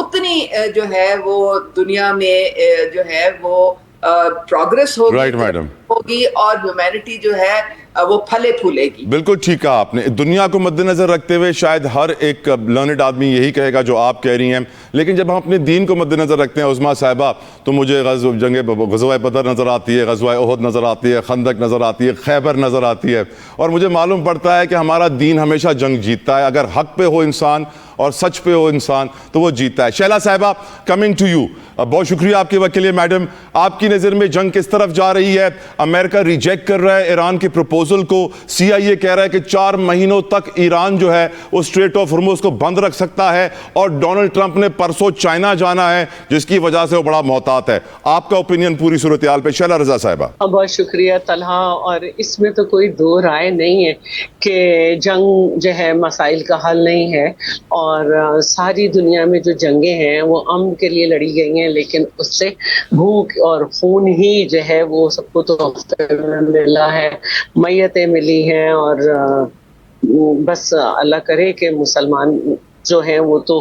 اتنی جو ہے وہ دنیا میں جو ہے وہ پروگرس ہوگی اور ہیومینٹی جو ہے وہ پھلے پھولے گی. بالکل ٹھیک کہا آپ نے. دنیا کو مد نظر رکھتے ہوئے شاید ہر ایک لرنڈ آدمی یہی کہے گا جو آپ کہہ رہی ہیں, لیکن جب ہم اپنے دین کو مد نظر رکھتے ہیں عظمیٰ صاحبہ, تو مجھے غزوہ بدر نظر آتی ہے, غزوہ احد نظر آتی ہے, خندق نظر آتی ہے, خیبر نظر آتی ہے, اور مجھے معلوم پڑتا ہے کہ ہمارا دین ہمیشہ جنگ جیتتا ہے. اگر حق پہ ہو انسان اور سچ پہ ہو انسان تو وہ جیتتا ہے. شیلا صاحبہ, کمنگ ٹو یو, بہت شکریہ آپ کے وقت کے لیے. میڈم, آپ کی نظر میں جنگ کس طرف جا رہی ہے؟ امریکہ ریجیکٹ کر رہا ہے ایران کے پروپوزل کو, سی آئی اے کہہ رہا ہے کہ 4 مہینوں تک ایران جو ہے وہ اسٹریٹ آف ہرمز کو بند رکھ سکتا ہے, اور ڈونلڈ ٹرمپ نے پرسوں چائنا جانا ہے جس کی وجہ سے وہ بڑا محتاط ہے. آپ کا اوپینین پوری صورتحال پہ. شیلا رضا صاحبہ. بہت شکریہ طلحہ, اور اس میں تو کوئی دو رائے نہیں ہے کہ جنگ جو ہے مسائل کا حل نہیں ہے, اور ساری دنیا میں جو جنگیں ہیں وہ امن کے لیے لڑی گئی ہیں, لیکن اس سے بھوک اور خون ہی جو ہے وہ سب کو تو ملا ہے, میتیں ملی ہیں, اور بس اللہ کرے کہ مسلمان جو ہیں وہ تو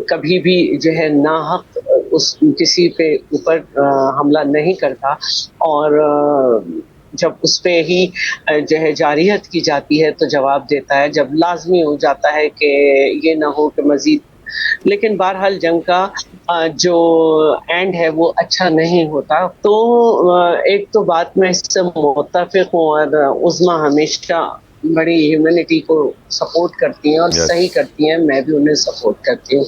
کبھی بھی جو ہے ناحق کسی پہ اوپر حملہ نہیں کرتا, اور جب اس پہ ہی جو ہے جارحیت کی جاتی ہے تو جواب دیتا ہے, جب لازمی ہو جاتا ہے کہ یہ نہ ہو کہ مزید. لیکن بہرحال جنگ کا جو اینڈ ہے وہ اچھا نہیں ہوتا. تو ایک تو بات میں اس سے متفق ہوں, اور عظمیٰ ہمیشہ بڑی ہیومینٹی کو سپورٹ کرتی ہیں اور صحیح کرتی ہیں, میں بھی انہیں سپورٹ کرتی ہوں.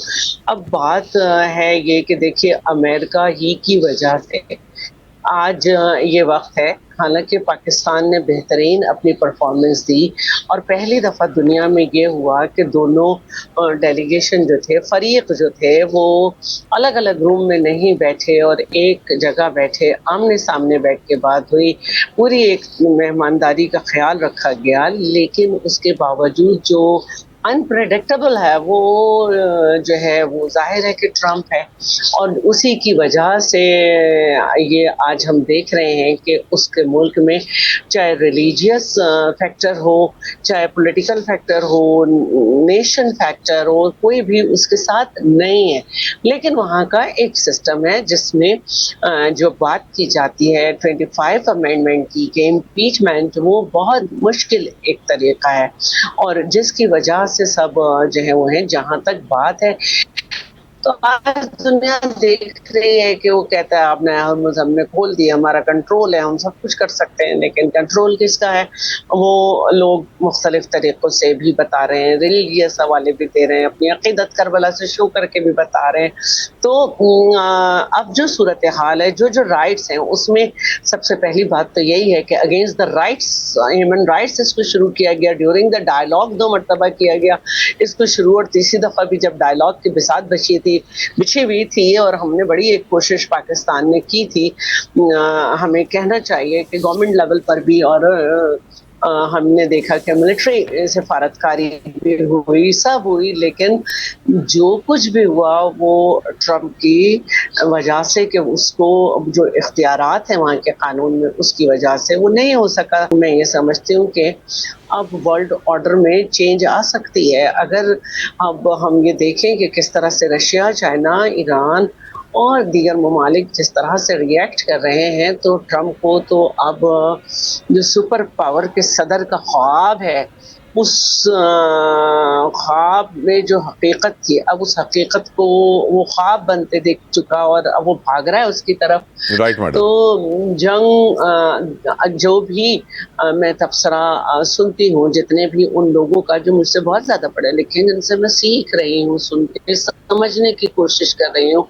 اب بات ہے یہ کہ دیکھیے امریکہ ہی کی وجہ سے آج یہ وقت ہے. حالانکہ پاکستان نے بہترین اپنی پرفارمنس دی, اور پہلی دفعہ دنیا میں یہ ہوا کہ دونوں ڈیلیگیشن جو تھے, فریق جو تھے, وہ الگ الگ روم میں نہیں بیٹھے اور ایک جگہ بیٹھے, آمنے سامنے بیٹھ کے بات ہوئی, پوری ایک مہمانداری کا خیال رکھا گیا. لیکن اس کے باوجود جو انپریڈکٹیبل ہے وہ جو ہے وہ ظاہر ہے کہ ٹرمپ ہے, اور اسی کی وجہ سے یہ آج ہم دیکھ رہے ہیں کہ اس کے ملک میں چاہے ریلیجیس فیکٹر ہو, چاہے پولیٹیکل فیکٹر ہو, نیشن فیکٹر ہو, کوئی بھی اس کے ساتھ نہیں ہے. لیکن وہاں کا ایک سسٹم ہے جس میں جو بات کی جاتی ہے 25 امینڈمنٹ کی, کہ امپیچمنٹ وہ بہت مشکل ایک طریقہ ہے, اور جس کی وجہ سے سب جو ہے وہ ہیں. جہاں تک بات ہے تو آج دنیا دیکھ رہی ہے کہ وہ کہتا ہے آپ نے ہرمز ہم نے کھول دیا, ہمارا کنٹرول ہے, ہم سب کچھ کر سکتے ہیں. لیکن کنٹرول کس کا ہے وہ لوگ مختلف طریقوں سے بھی بتا رہے ہیں, ریلیجیس حوالے بھی دے رہے ہیں, اپنی عقیدت کربلا سے شو کر کے بھی بتا رہے ہیں. تو اب جو صورتحال ہے, جو رائٹس ہیں, اس میں سب سے پہلی بات تو یہی ہے کہ against the rights, human rights اس کو شروع کیا گیا ڈیورنگ دا ڈائلاگ, 2 مرتبہ کیا گیا اس کو شروع, اور تیسری دفعہ بھی جب ڈائلاگ کی بساط بچھی ہوئی تھی, اور ہم نے بڑی ایک کوشش پاکستان نے کی تھی. ہمیں کہنا چاہیے کہ گورنمنٹ لیول پر بھی, اور ہم نے دیکھا کہ ملٹری سفارتکاری بھی ہوئی, سب ہوئی, لیکن جو کچھ بھی ہوا وہ ٹرمپ کی وجہ سے, کہ اس کو جو اختیارات ہیں وہاں کے قانون میں اس کی وجہ سے وہ نہیں ہو سکا. میں یہ سمجھتی ہوں کہ اب ورلڈ آرڈر میں چینج آ سکتی ہے. اگر اب ہم یہ دیکھیں کہ کس طرح سے رشیا, چائنا, ایران اور دیگر ممالک جس طرح سے ری ایکٹ کر رہے ہیں, تو ٹرمپ کو تو اب جو سپر پاور کے صدر کا خواب ہے, اس خواب میں جو حقیقت تھی, اب اس حقیقت کو وہ خواب بنتے دیکھ چکا, اور اب وہ بھاگ رہا ہے اس کی طرف. تو جنگ جو بھی میں تبصرہ سنتی ہوں, جتنے بھی ان لوگوں کا جو مجھ سے بہت زیادہ پڑھے لکھے ہیں, جن سے میں سیکھ رہی ہوں, سن کے سمجھنے کی کوشش کر رہی ہوں,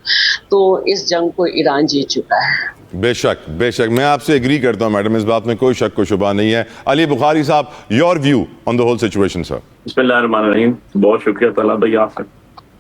تو اس جنگ کو ایران جیت چکا ہے. بے شک بے شک, میں آپ سے ایگری کرتا ہوں میڈم, اس بات میں کوئی شک و شبہ نہیں ہے. Ali Bukhari sahab, your view on the whole situation sir. بسم اللہ الرحمن الرحیم. بہت شکریہ طلحہ بھائی آپ کا.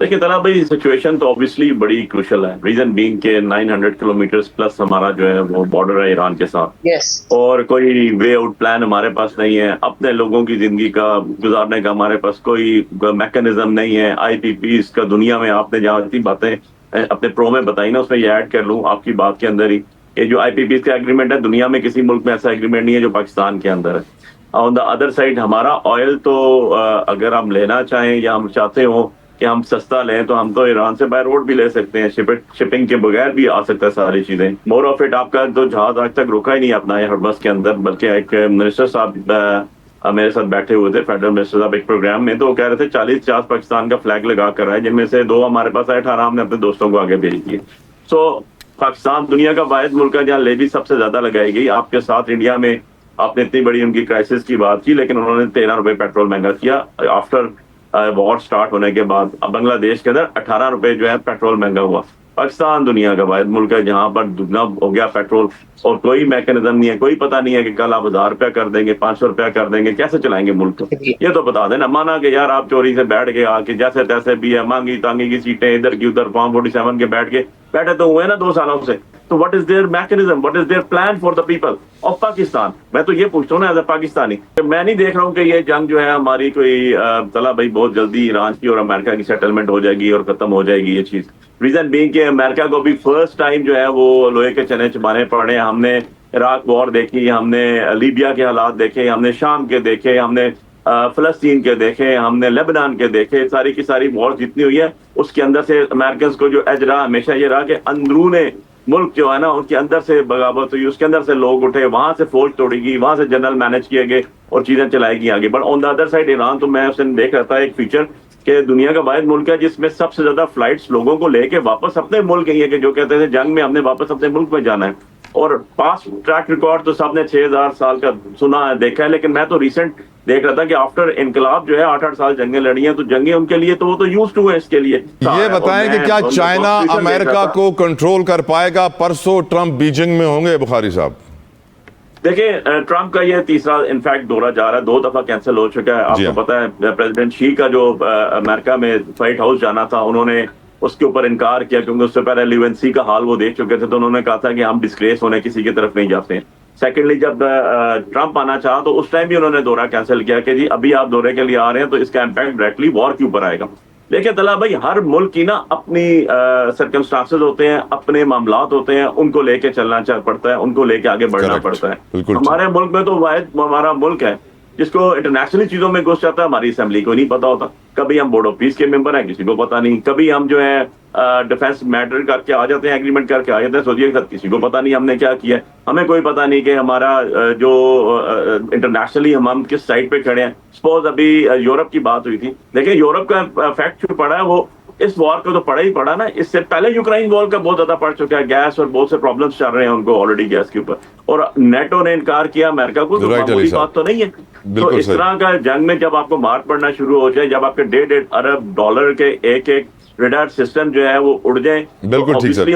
دیکھیں طلحہ بھائی, سچویشن تو اوبیسلی بڑی کروشل ہے, ریزن بینگ کہ 900 کلومیٹرز پلس ہمارا جو ہے وہ بارڈر ہے ایران کے ساتھ, اور کوئی وے آؤٹ پلان ہمارے پاس نہیں ہے, اپنے لوگوں کی زندگی کا گزارنے کا ہمارے پاس کوئی میکانزم نہیں ہے. آئی پی پیز کا دنیا میں آپ نے جہاں اتنی باتیں اپنے پرو میں بتائی نا, اس میں یہ ایڈ کر لوں آپ کی بات کے اندر ہی, یہ جو آئی پی پیز کا ایگریمنٹ ہے, دنیا میں کسی ملک میں ایسا ایگریمنٹ نہیں ہے جو پاکستان کے اندر ہے. آن دا ادر سائڈ ہمارا آئل تو اگر ہم لینا چاہیں یا ہم چاہتے ہوں کہ ہم سستا لیں تو ہم تو ایران سے بائی روڈ بھی لے سکتے ہیں, شپنگ کے بغیر بھی آ سکتا ہے ساری چیزیں. مور آف اٹ آپ کا جو جہاز آج تک رکا ہی نہیں اپنا یہ ہربس کے اندر, بلکہ ایک منسٹر صاحب میرے ساتھ بیٹھے ہوئے تھے, فیڈرل منسٹر صاحب ایک پروگرام میں, تو وہ کہہ رہے تھے 40 جہاز پاکستان کا فلیگ لگا کر آئے, جن میں سے 2 ہمارے پاس آئے, 18 ہم نے اپنے دوستوں کو آگے بھیج دیے. سو پاکستان دنیا کا واحد ملک ہے جہاں لیوی سب سے زیادہ لگائی گئی. آپ کے ساتھ انڈیا میں آپ نے اتنی بڑی ان کی کرائسس کی بات کی, لیکن انہوں نے 13 روپے پیٹرول مہنگا کیا آفٹر وار سٹارٹ ہونے کے بعد. بنگلہ دیش کے اندر 18 روپے جو ہے پیٹرول مہنگا ہوا. پاکستان دنیا کا واحد ملک ہے جہاں پر دگنا ہو گیا پیٹرول, اور کوئی میکینزم نہیں ہے, کوئی پتہ نہیں ہے کہ کل آپ 1000 روپیہ کر دیں گے, 500 روپیہ کر دیں گے, کیسے چلائیں گے ملک کو, یہ تو بتا دیں نا. مانا کہ یار آپ چوری سے بیٹھ کے آ کے جیسے تیسے بھی ہے, مانگی تانگی کی سیٹیں ادھر کی ادھر, فارم 47 کے بیٹھے تو ہوئے نا 2 سالوں سے. تو what is their mechanism, what is their plan for the people of Pakistan? میں تو یہ پوچھتا ہوں نا ایز اے پاکستانی, میں نہیں دیکھ رہا ہوں کہ یہ جنگ جو ہے ہماری کوئی طلع بھائی بہت جلدی ایران کی اور امریکہ کی سیٹلمنٹ ہو جائے گی اور ختم ہو جائے گی یہ چیز. ریزن بینگ کہ امریکہ کو بھی فرسٹ ٹائم جو ہے وہ لوہے کے چنے چبانے پڑ رہے ہیں. ہم نے عراق وار دیکھی, ہم نے لیبیا کے حالات دیکھے, ہم نے شام کے دیکھے, ہم نے فلسطین کے دیکھے, ہم نے لیبنان کے دیکھے. ساری کی ساری وار جتنی ہوئی ہے اس کے اندر سے امریکنز کو جو ایج رہا ہمیشہ یہ رہا کہ اندرون ملک جو ہے نا ان کے اندر سے بغاوت ہوئی, اس کے اندر سے لوگ اٹھے, وہاں سے فوج توڑی گئی, وہاں سے جنرل مینج کیے گئے اور چیزیں چلائی گئی آگے. But on the other side Iran, تو میں اس نے دیکھ رہا تھا ایک فیچر کہ دنیا کا واحد ملک ہے جس میں سب سے زیادہ فلائٹس لوگوں کو لے کے واپس اپنے ملک گئی ہے, کہ جو کہتے تھے جنگ میں ہم نے واپس اپنے ملک میں جانا ہے. اور پاس ٹریک ریکارڈ تو سب نے 6000 سال کا سنا ہے, دیکھا ہے, لیکن میں تو ریسنٹ دیکھ رہا تھا کہ آفٹر انقلاب جو ہے 8-8 سال جنگیں لڑی ہیں, تو جنگیں ان کے لیے تو وہ تو یوز ٹو ہے اس کے لیے. یہ بتائیں کہ کیا چائنا امریکہ کو کنٹرول کر پائے گا؟ پرسوں ٹرمپ بیجنگ میں ہوں گے بخاری صاحب. دیکھیں ٹرمپ کا یہ تیسرا انفیکٹ دورہ جا رہا ہے, 2 دفعہ کینسل ہو چکا ہے. آپ کو پتا ہے پریزیڈنٹ شی کا جو امریکہ میں وائٹ ہاؤس جانا تھا, انہوں نے اس کے اوپر انکار کیا, کیونکہ اس سے پہلے لیونسی کا حال وہ دیکھ چکے تھے, تو انہوں نے کہا تھا کہ ہم ڈسگریس ہونے کسی کی طرف نہیں جاتے ہیں. سیکنڈلی جب ٹرمپ آنا چاہا تو اس ٹائم بھی انہوں نے دورہ کینسل کیا کہ جی ابھی آپ دورے کے لیے آ رہے ہیں تو اس کا امپیکٹ ڈائریکٹلی وار کے اوپر آئے گا. دیکھیں طلع بھائی, ہر ملک کی نا اپنی سرکمسٹانسز ہوتے ہیں, اپنے معاملات ہوتے ہیں, ان کو لے کے چلنا پڑتا ہے, ان کو لے کے آگے بڑھنا پڑتا ہے. ہمارے ملک میں تو واحد ہمارا ملک ہے جس کو انٹرنیشنلی چیزوں میں گھس جاتا ہے. ہماری اسمبلی کو نہیں پتا ہوتا, کبھی ہم بورڈ آف پیس کے ممبر ہیں کسی کو پتا نہیں, کبھی ہم جو ہے ڈیفینس میٹر کر کے آ جاتے ہیں, ایگریمنٹ کر کے آ جاتے ہیں سعودیہ کے ساتھ, کسی کو پتا نہیں ہم نے کیا کیا ہے. ہمیں کوئی پتا نہیں کہ ہمارا جو انٹرنیشنلی ہم کس سائڈ پہ کھڑے ہیں. سپوز ابھی یورپ کی بات ہوئی تھی, دیکھیں یورپ کا افیکٹ جو پڑا ہے وہ اس وار کو تو پڑا ہی پڑا نا. اس سے پہلے یوکرائن وار کا بہت زیادہ پڑ چکا ہے, گیس اور بہت سے پرابلمس چل رہے ہیں ان کو آلریڈی گیس کے اوپر, اور نیٹو نے انکار کیا امریکہ کو, تو معمولی بات تو نہیں ہے. تو اس طرح کا جنگ میں جب آپ کو مار پڑنا شروع ہو جائے, جب آپ کے 1.5 ارب ڈالر کے ایک ریڈار سسٹم جو ہے وہ اڑ جائیں, بالکل ٹھیک سر.